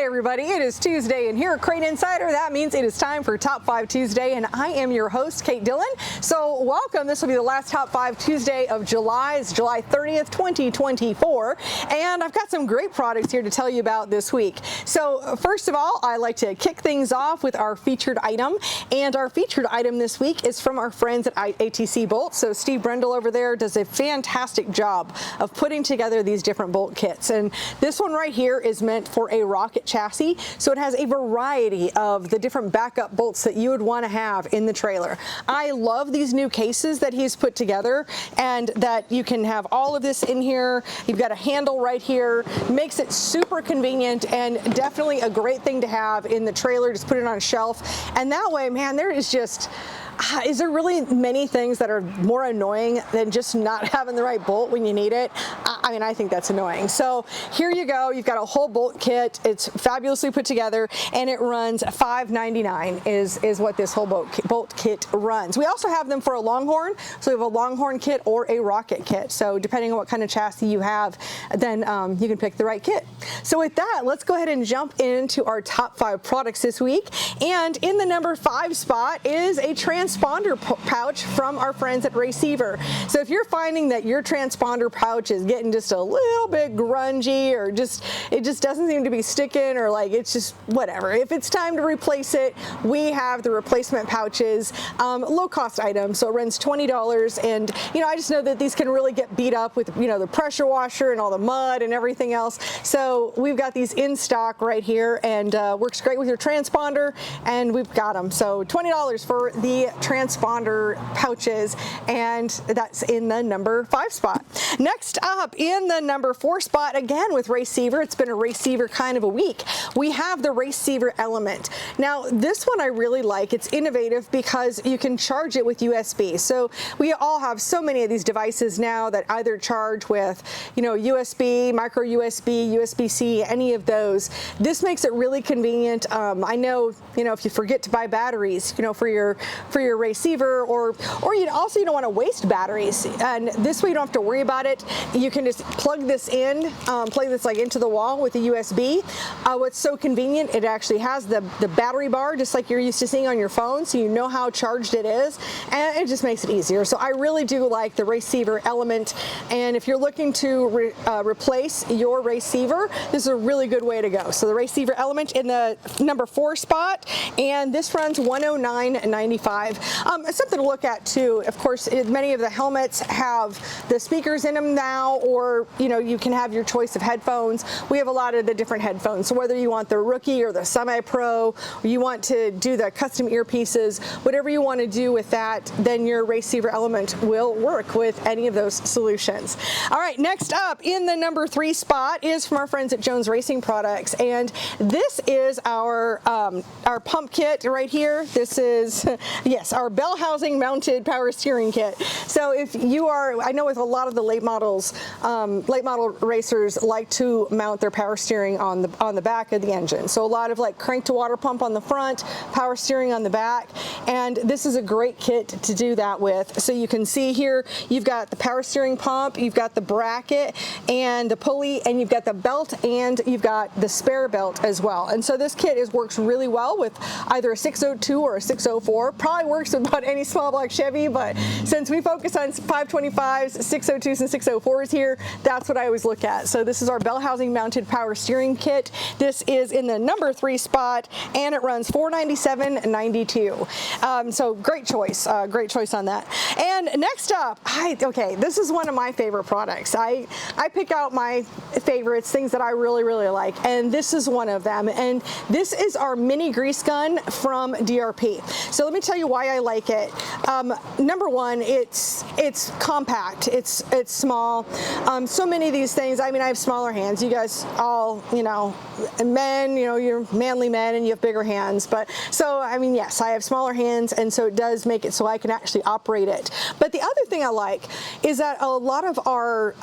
everybody, it is Tuesday, and here at Crate Insider, that means it is time for Top 5 Tuesday, and I am your host, Kate Dillon. So welcome. This will be the last Top 5 Tuesday of July. It's July 30th, 2024, and I've got some great products here to tell you about this week. So first of all, I like to kick things off with our featured item, and our featured item this week is from our friends at ATC Bolt. So Steve Brendel over there does a fantastic job of putting together these different bolt kits, and this one right here is meant for a rocket chassis, so it has a variety of the different backup bolts that you would want to have in the trailer. I love these new cases that he's put together, and that you can have all of this in here. You've got a handle right here, makes it super convenient and definitely a great thing to have in the trailer. Just put it on a shelf, and that way, man, there is just is there really many things that are more annoying than just not having the right bolt when you need it? I mean, I think that's annoying. So here you go. You've got a whole bolt kit. It's fabulously put together, and it runs $5.99 is what this whole bolt kit runs. We also have them for a Longhorn. So we have a Longhorn kit or a rocket kit. So depending on what kind of chassis you have, then you can pick the right kit. So with that, let's go ahead and jump into our top 5 products this week. And in the number 5 spot is a transponder pouch from our friends at Receiver. So if you're finding that your transponder pouch is getting just a little bit grungy, or it just doesn't seem to be sticking, or like it's just whatever, if it's time to replace it, we have the replacement pouches, low cost item. So it runs $20, and I just know that these can really get beat up with the pressure washer and all the mud and everything else. So we've got these in stock right here, and works great with your transponder, and we've got them. So $20 for the transponder pouches, and that's in the number 5 spot. Next up, in the number 4 spot, again with Receiver, it's been a Receiver kind of a week, we have the Receiver Element. Now this one I really like. It's innovative because you can charge it with USB. So we all have so many of these devices now that either charge with USB, micro USB, USB-C, any of those. This makes it really convenient. I know if you forget to buy batteries for your Receiver, or you don't want to waste batteries, and this way you don't have to worry about it. You can just plug this in, plug this like into the wall with a USB. What's so convenient, it actually has the battery bar just like you're used to seeing on your phone, so you know how charged it is, and it just makes it easier. So I really do like the Receiver Element, and if you're looking to replace your Receiver, this is a really good way to go. So the Receiver Element in the number 4 spot, and this runs $109.95. Something to look at too, of course, many of the helmets have the speakers in them now, or you can have your choice of headphones. We have a lot of the different headphones, so whether you want the Rookie or the Semi-Pro, or you want to do the custom earpieces, whatever you want to do with that, then your Receiver Element will work with any of those solutions. All right, next up in the number 3 spot is from our friends at Jones Racing Products, and this is our pump kit right here. This is yes, our bell housing mounted power steering kit. So if you are, I know with a lot of the late model racers like to mount their power steering on the back of the engine. So a lot of like crank to water pump on the front, power steering on the back, and this is a great kit to do that with. So you can see here, you've got the power steering pump, you've got the bracket and the pulley, and you've got the belt, and you've got the spare belt as well. And so this kit works really well with either a 602 or a 604. Probably works with about any small block Chevy, but since we focus on 525s, 602s, and 604s here, that's what I always look at. So this is our bell housing mounted power steering kit. This is in the number 3 spot, and it runs $497.92. So great choice on that. And next up, okay, this is one of my favorite products. I pick out my favorites, things that I really, really like, and this is one of them. And this is our mini grease gun from DRP. So let me tell you why I like it. Number one, it's compact. It's small. So many of these things, I mean, I have smaller hands. You guys all, men, you're manly men and you have bigger hands. But so, I mean, yes, I have smaller hands, and so it does make it so I can actually operate it. But the other thing I like is that a lot of our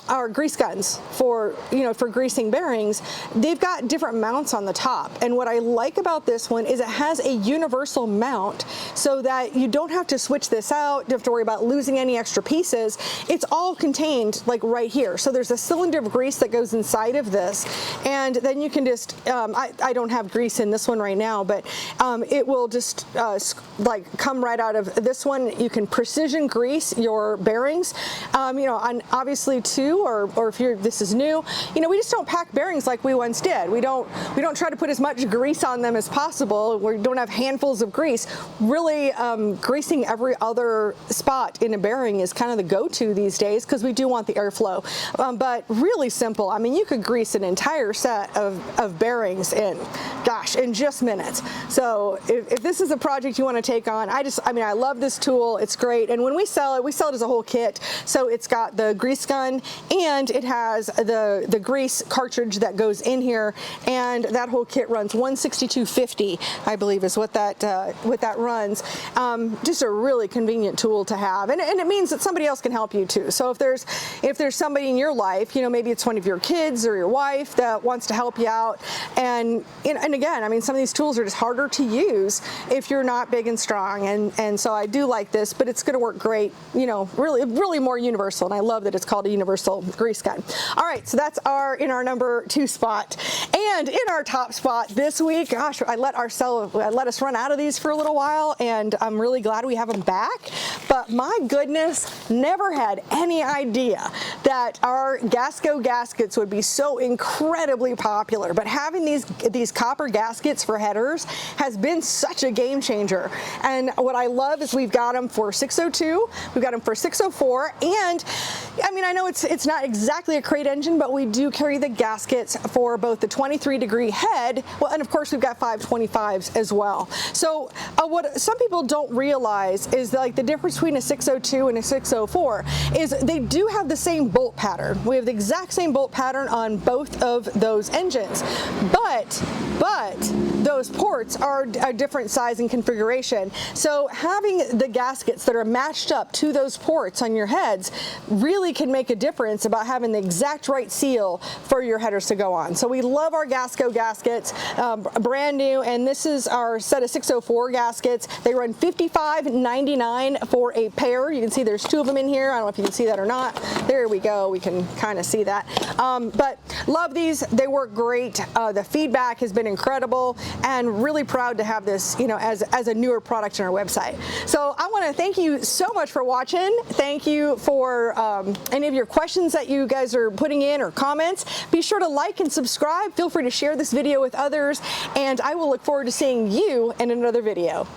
our grease guns for, for greasing bearings, they've got different mounts on the top. And what I like about this one is it has a universal mount so that you don't have to switch this out, don't have to worry about losing any extra pieces. It's all contained like right here. So there's a cylinder of grease that goes inside of this, and then you can just, I don't have grease in this one right now, but it will just like come right out of this one. You can precision grease your bearings, and obviously too, or if this is new, we just don't pack bearings like we once did. We don't try to put as much grease on them as possible. We don't have handfuls of grease. Really, greasing every other spot in a bearing is kind of the go-to these days because we do want the airflow. But really simple. I mean, you could grease an entire set of bearings in just minutes. So if this is a project you want to take on, I love this tool. It's great. And when we sell it as a whole kit. So it's got the grease gun and it has the grease cartridge that goes in here, and that whole kit runs $162.50, I believe is what that runs. Just a really convenient tool to have, and it means that somebody else can help you too. So if there's somebody in your life, maybe it's one of your kids or your wife that wants to help you out, and again, I mean, some of these tools are just harder to use if you're not big and strong, and so I do like this, but it's going to work great, really more universal, and I love that it's called a universal grease gun. All right, so that's in our number 2 spot, and in our top spot this week, gosh, I let us run out of these for a little while, and I'm really glad we have them back. But my goodness, never had any idea that our Gasco gaskets would be so incredibly popular. But having these copper gaskets for headers has been such a game changer. And what I love is we've got them for 602, we've got them for 604, and I mean, I know it's not exactly a Crate engine, but we do carry the gaskets for both the 23-degree head, well, and of course we've got 525s as well. So what some people don't realize is that, like, the difference between a 602 and a 604 is they do have the same bolt pattern. We have the exact same bolt pattern on both of those engines, but those ports are a different size and configuration. So having the gaskets that are matched up to those ports on your heads really can make a difference about having the exact right seal for your headers to go on. So we love our Gasco gaskets, brand new, and this is our set of 604 gaskets. They run $55.99 for a pair. You can see there's 2 of them in here. I don't know if you can see that or not. There we go. We can kind of see that. But love these. They work great. The feedback has been incredible, and really proud to have this, as a newer product on our website. So I want to thank you so much for watching. Thank you for any of your questions that you guys are putting in or comments. Be sure to like and subscribe. Feel free to share this video with others, and I will look forward to seeing you in another video.